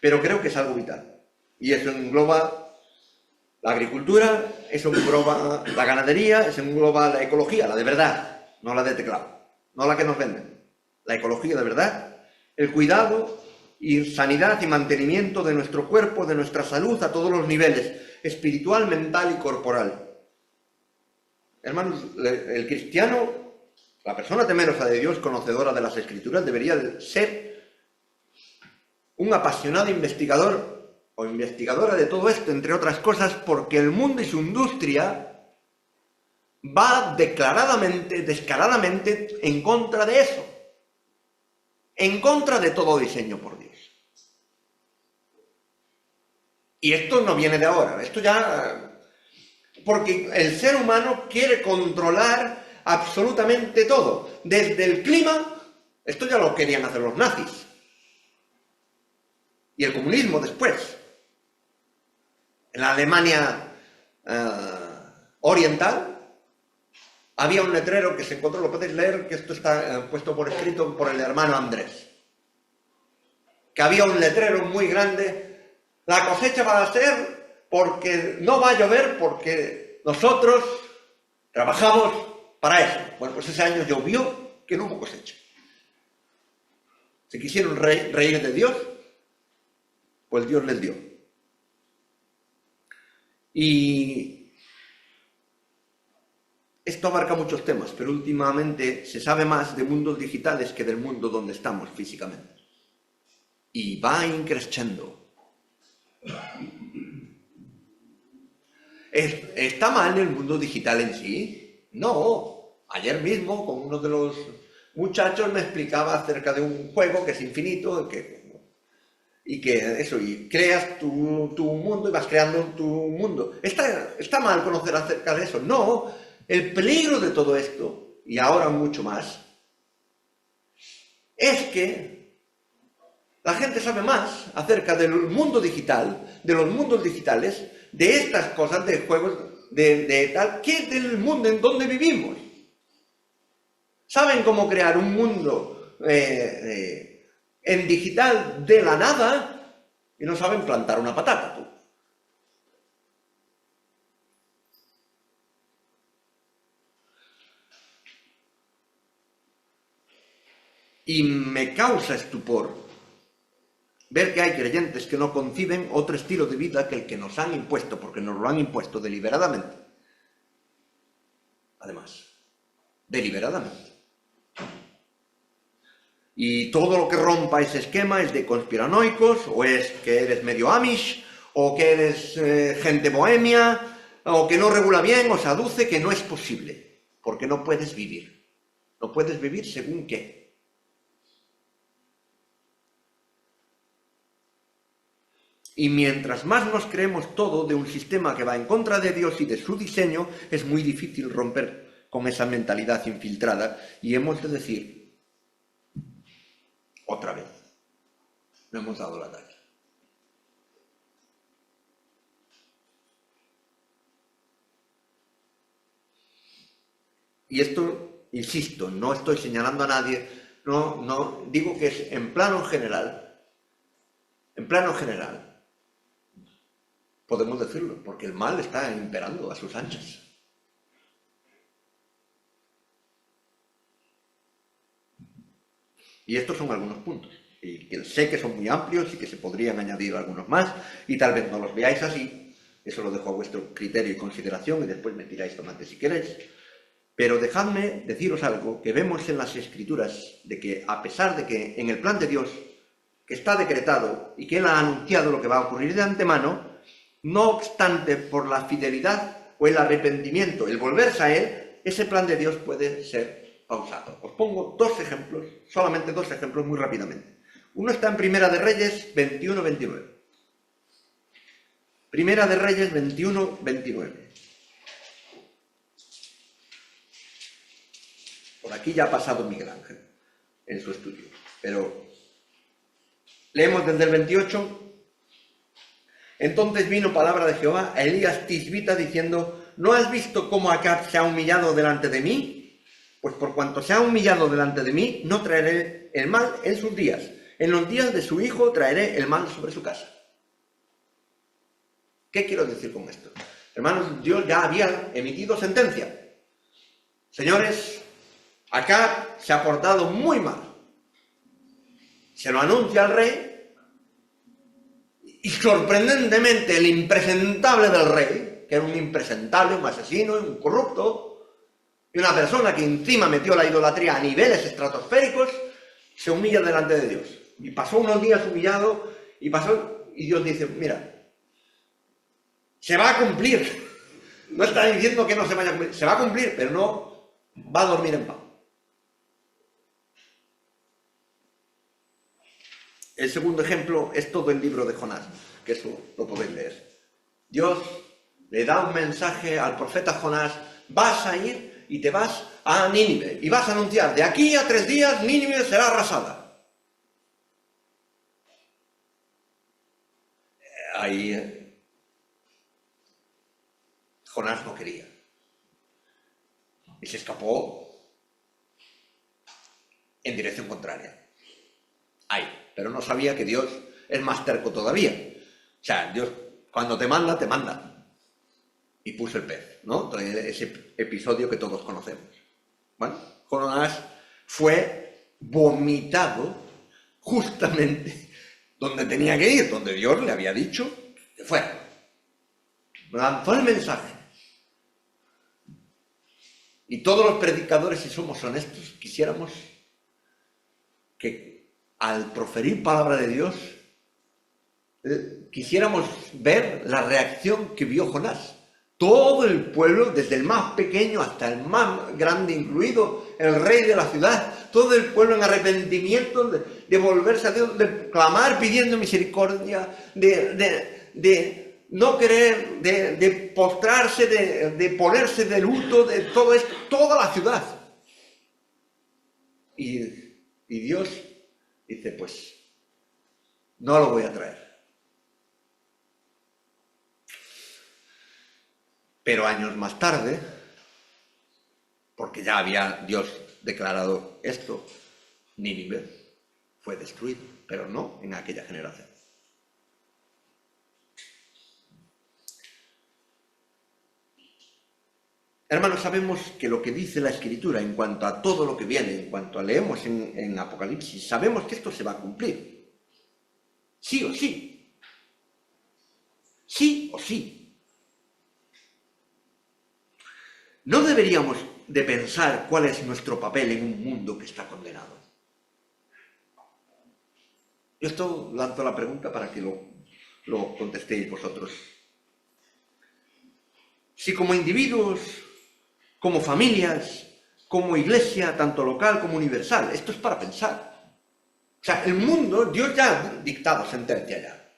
pero creo que es algo vital, y eso engloba la agricultura, eso engloba la ganadería, eso engloba la ecología, la de verdad, no la de teclado, no la que nos venden, la ecología de verdad, el cuidado y sanidad y mantenimiento de nuestro cuerpo, de nuestra salud a todos los niveles, espiritual, mental y corporal. Hermanos, el cristiano, la persona temerosa de Dios, conocedora de las Escrituras, debería ser un apasionado investigador o investigadora de todo esto, entre otras cosas, porque el mundo y su industria va declaradamente, descaradamente en contra de eso, en contra de todo diseño por Dios. Y esto no viene de ahora, esto ya... Porque el ser humano quiere controlar absolutamente todo. Desde el clima, esto ya lo querían hacer los nazis. Y el comunismo después. En la Alemania oriental había un letrero que se encontró, lo podéis leer, que esto está puesto por escrito por el hermano Andrés. Que había un letrero muy grande: la cosecha va a ser porque no va a llover, porque nosotros trabajamos para eso. Bueno, pues ese año llovió que no hubo cosecha. Se quisieron reír de Dios, pues Dios les dio. Y esto abarca muchos temas, pero últimamente se sabe más de mundos digitales que del mundo donde estamos físicamente. Y va increciendo. ¿Está mal el mundo digital en sí? No. Ayer mismo, con uno de los muchachos, me explicaba acerca de un juego que es infinito, y creas tu mundo y vas creando tu mundo. ¿Está mal conocer acerca de eso? No. El peligro de todo esto, y ahora mucho más, es que la gente sabe más acerca del mundo digital, de los mundos digitales, de estas cosas, de juegos, de tal, que del mundo en donde vivimos. Saben cómo crear un mundo en digital de la nada y no saben plantar una patata, tú. Y me causa estupor ver que hay creyentes que no conciben otro estilo de vida que el que nos han impuesto, porque nos lo han impuesto deliberadamente. Además, deliberadamente. Y todo lo que rompa ese esquema es de conspiranoicos, o es que eres medio amish, o que eres gente bohemia, o que no regula bien, o se aduce que no es posible, porque no puedes vivir. No puedes vivir según qué. Y mientras más nos creemos todo de un sistema que va en contra de Dios y de su diseño, es muy difícil romper con esa mentalidad infiltrada y hemos de decir, otra vez, no hemos dado la talla. Y esto, insisto, no estoy señalando a nadie, no, digo que es en plano general, podemos decirlo, porque el mal está imperando a sus anchas. Y estos son algunos puntos. Y que sé que son muy amplios y que se podrían añadir algunos más, y tal vez no los veáis así. Eso lo dejo a vuestro criterio y consideración, y después me tiráis tomate si queréis. Pero dejadme deciros algo que vemos en las Escrituras, de que a pesar de que en el plan de Dios, que está decretado y que Él ha anunciado lo que va a ocurrir de antemano, no obstante, por la fidelidad o el arrepentimiento, el volverse a Él, ese plan de Dios puede ser pausado. Os pongo dos ejemplos, solamente dos ejemplos muy rápidamente. Uno está en Primera de Reyes 21-29. Primera de Reyes 21-29. Por aquí ya ha pasado Miguel Ángel en su estudio, pero leemos desde el 28. Entonces vino palabra de Jehová a Elías Tisbita diciendo, ¿no has visto cómo Acab se ha humillado delante de mí? Pues por cuanto se ha humillado delante de mí, no traeré el mal en sus días. En los días de su hijo traeré el mal sobre su casa. ¿Qué quiero decir con esto? Hermanos, Dios ya había emitido sentencia. Señores, Acab se ha portado muy mal. Se lo anuncia al rey. Y sorprendentemente el impresentable del rey, que era un impresentable, un asesino, un corrupto, y una persona que encima metió la idolatría a niveles estratosféricos, se humilla delante de Dios. Y pasó unos días humillado, y Dios dice, mira, se va a cumplir. No está diciendo que no se vaya a cumplir, se va a cumplir, pero no va a dormir en paz. El segundo ejemplo es todo el libro de Jonás, que eso lo podéis leer. Dios le da un mensaje al profeta Jonás, vas a ir y te vas a Nínive, y vas a anunciar, de aquí a 3 días Nínive será arrasada. Ahí Jonás no quería. Y se escapó en dirección contraria. Ahí. Pero no sabía que Dios es más terco todavía. O sea, Dios cuando te manda, te manda. Y puso el pez, ¿no? Ese episodio que todos conocemos. Bueno, Jonás fue vomitado justamente donde tenía que ir, donde Dios le había dicho que fuera. Lanzó el mensaje. Y todos los predicadores, si somos honestos, quisiéramos que al proferir palabra de Dios, quisiéramos ver la reacción que vio Jonás. Todo el pueblo, desde el más pequeño hasta el más grande, incluido el rey de la ciudad, todo el pueblo en arrepentimiento de volverse a Dios, de clamar pidiendo misericordia, de no querer, de postrarse, de ponerse de luto, de todo esto, toda la ciudad. Y Dios dice, pues, no lo voy a traer. Pero años más tarde, porque ya había Dios declarado esto, Nínive fue destruido, pero no en aquella generación. Hermanos, sabemos que lo que dice la Escritura en cuanto a todo lo que viene, en cuanto a leemos en Apocalipsis, sabemos que esto se va a cumplir. Sí o sí. Sí o sí. No deberíamos de pensar cuál es nuestro papel en un mundo que está condenado. Yo esto lanzo la pregunta para que lo contestéis vosotros. Si como individuos, como familias, como iglesia, tanto local como universal, esto es para pensar. O sea, el mundo, Dios ya ha dictado sentencia ya.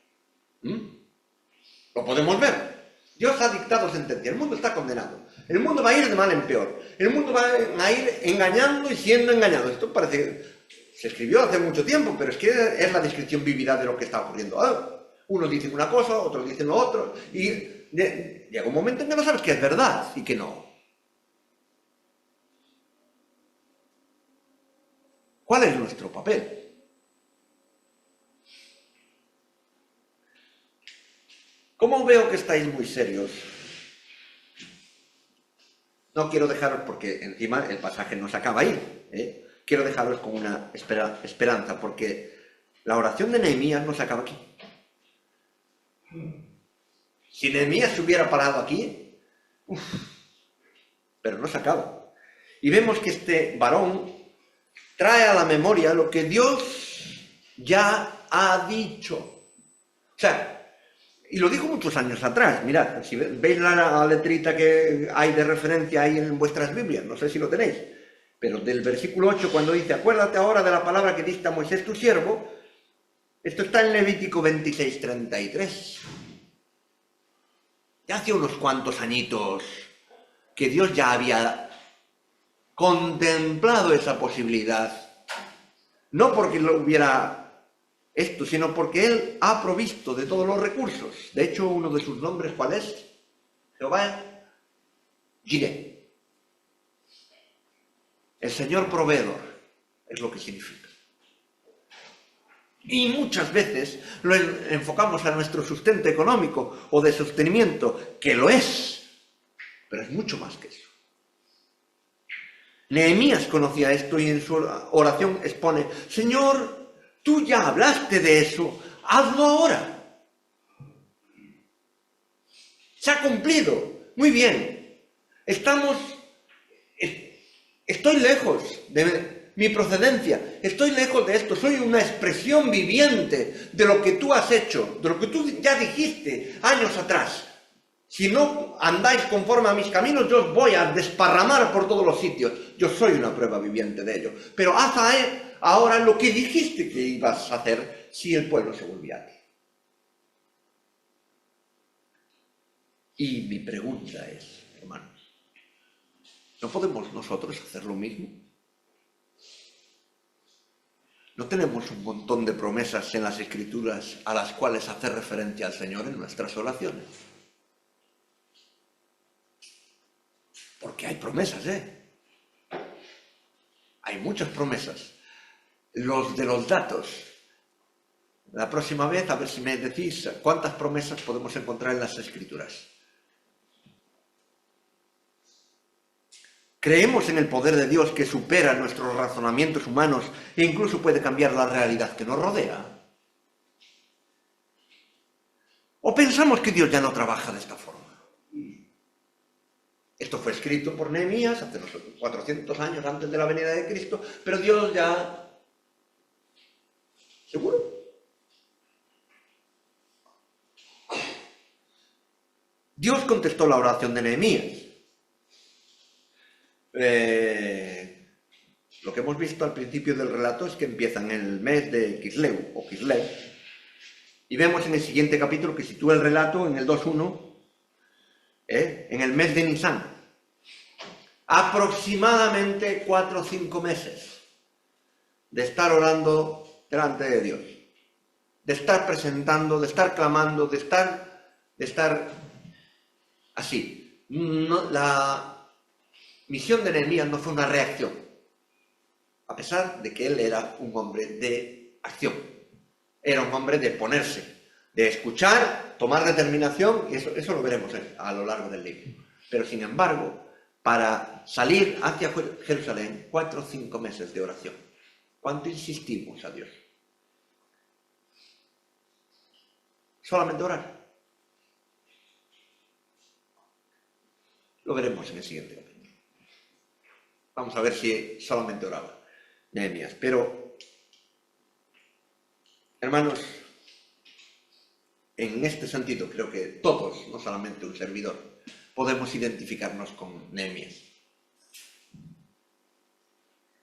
Lo podemos ver. Dios ha dictado sentencia. El mundo está condenado. El mundo va a ir de mal en peor. El mundo va a ir engañando y siendo engañado. Esto parece... Se escribió hace mucho tiempo, pero es que es la descripción vívida de lo que está ocurriendo ahora. Unos dicen una cosa, otros dicen lo otro, y llega un momento en que no sabes qué es verdad y qué no. ¿Cuál es nuestro papel? ¿Cómo veo que estáis muy serios? No quiero dejaros, porque encima el pasaje no se acaba ahí, ¿eh? Quiero dejaros con una esperanza, porque la oración de Nehemías no se acaba aquí. Si Nehemías se hubiera parado aquí, pero no se acaba. Y vemos que este varón trae a la memoria lo que Dios ya ha dicho. O sea, y lo dijo muchos años atrás. Mirad, si veis la letrita que hay de referencia ahí en vuestras Biblias, no sé si lo tenéis, pero del versículo 8, cuando dice, acuérdate ahora de la palabra que diste a Moisés tu siervo, esto está en Levítico 26:33. Ya hace unos cuantos añitos que Dios ya había contemplado esa posibilidad. No porque lo hubiera esto, sino porque Él ha provisto de todos los recursos. De hecho, uno de sus nombres, ¿cuál es? Jehová Jireh. El Señor proveedor, es lo que significa. Y muchas veces lo enfocamos a nuestro sustento económico o de sostenimiento, que lo es, pero es mucho más que eso. Nehemías conocía esto y en su oración expone, Señor, tú ya hablaste de eso, hazlo ahora. Se ha cumplido, muy bien. Estoy lejos de mi procedencia, estoy lejos de esto, soy una expresión viviente de lo que tú has hecho, de lo que tú ya dijiste años atrás. Si no andáis conforme a mis caminos, yo os voy a desparramar por todos los sitios. Yo soy una prueba viviente de ello. Pero haz ahora lo que dijiste que ibas a hacer si el pueblo se volvía a ti. Y mi pregunta es, hermanos, ¿no podemos nosotros hacer lo mismo? ¿No tenemos un montón de promesas en las Escrituras a las cuales hacer referencia al Señor en nuestras oraciones? Porque hay promesas, ¿eh? Hay muchas promesas. Los de los datos. La próxima vez, a ver si me decís cuántas promesas podemos encontrar en las Escrituras. Creemos en el poder de Dios que supera nuestros razonamientos humanos e incluso puede cambiar la realidad que nos rodea. ¿O pensamos que Dios ya no trabaja de esta forma? Esto fue escrito por Nehemías hace unos 400 años antes de la venida de Cristo, pero Dios ya... ¿Seguro? Dios contestó la oración de Nehemías. Lo que hemos visto al principio del relato es que empieza en el mes de Kisleu o Kislev, y vemos en el siguiente capítulo que sitúa el relato en el 2.1, en el mes de Nisan. Aproximadamente 4 o 5 meses de estar orando delante de Dios, de estar presentando, de estar clamando, de estar así. La misión de Nehemías no fue una reacción, a pesar de que él era un hombre de acción. Era un hombre de ponerse, de escuchar, tomar determinación, y eso lo veremos a lo largo del libro. Pero sin embargo, para salir hacia Jerusalén 4 o 5 meses de oración. ¿Cuánto insistimos a Dios? Solamente orar. Lo veremos en el siguiente capítulo. Vamos a ver si solamente oraba Nehemías. Pero, hermanos, en este sentido creo que todos, no solamente un servidor, podemos identificarnos con Nehemías.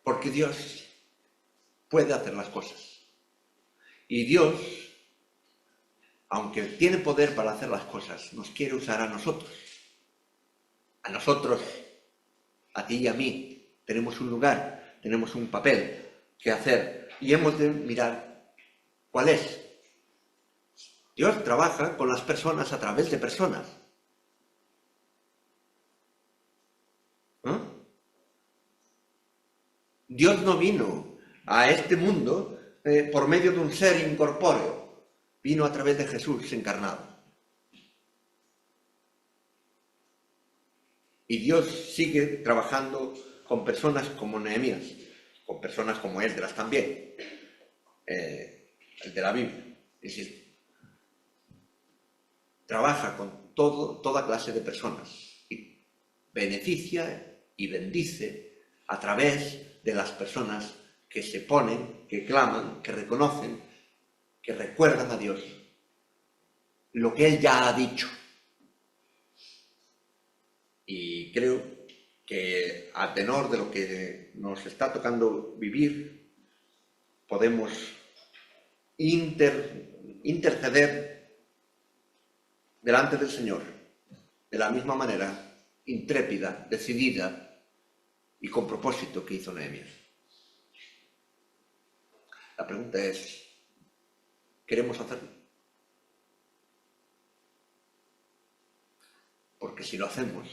Porque Dios puede hacer las cosas. Y Dios, aunque tiene poder para hacer las cosas, nos quiere usar a nosotros. A nosotros, a ti y a mí, tenemos un lugar, tenemos un papel que hacer y hemos de mirar cuál es. Dios trabaja con las personas a través de personas. Dios no vino a este mundo por medio de un ser incorpóreo, vino a través de Jesús encarnado. Y Dios sigue trabajando con personas como Nehemías, con personas como Esdras también, el de la Biblia. Es decir, trabaja con toda clase de personas y beneficia y bendice a través de las personas que se ponen, que claman, que reconocen, que recuerdan a Dios lo que Él ya ha dicho. Y creo que a tenor de lo que nos está tocando vivir, podemos interceder delante del Señor de la misma manera intrépida, decidida y con propósito que hizo Nehemías. La pregunta es, ¿queremos hacerlo? Porque si lo hacemos,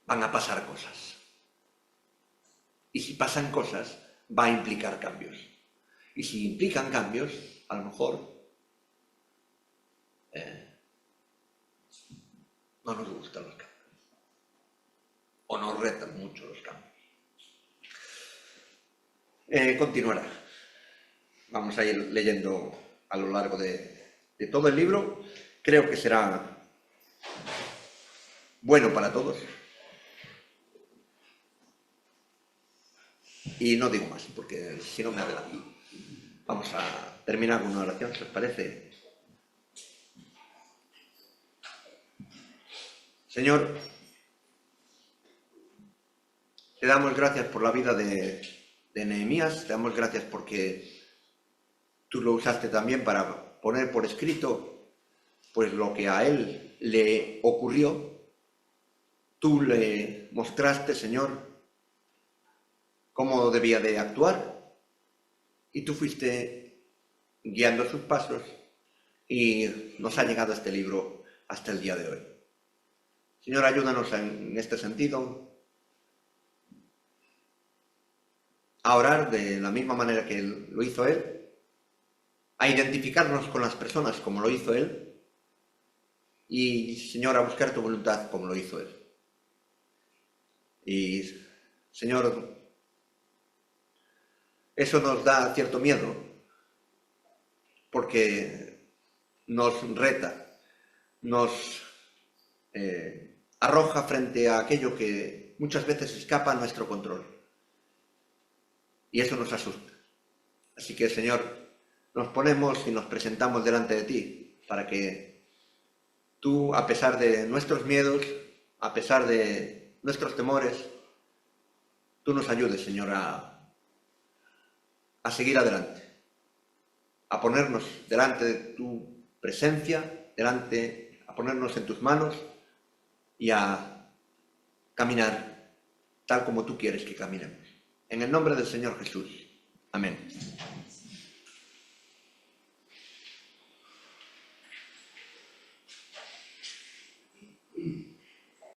van a pasar cosas. Y si pasan cosas, va a implicar cambios. Y si implican cambios, a lo mejor no nos gustan los cambios. O nos retan mucho los cambios. Continuará. Vamos a ir leyendo a lo largo de todo el libro. Creo que será bueno para todos. Y no digo más, porque si no me adelanto. Vamos a terminar con una oración, ¿qué os parece? Señor, te damos gracias por la vida de Nehemías, te damos gracias porque tú lo usaste también para poner por escrito pues lo que a él le ocurrió. Tú le mostraste, Señor, cómo debía de actuar y tú fuiste guiando sus pasos y nos ha llegado este libro hasta el día de hoy. Señor, ayúdanos en este sentido a orar de la misma manera que lo hizo Él, a identificarnos con las personas como lo hizo Él y, Señor, a buscar tu voluntad como lo hizo Él. Y, Señor, eso nos da cierto miedo porque nos reta, nos arroja frente a aquello que muchas veces escapa a nuestro control. Y eso nos asusta. Así que, Señor, nos ponemos y nos presentamos delante de ti para que tú, a pesar de nuestros miedos, a pesar de nuestros temores, tú nos ayudes, Señor, a seguir adelante, a ponernos delante de tu presencia, a ponernos en tus manos y a caminar tal como tú quieres que caminemos. En el nombre del Señor Jesús. Amén.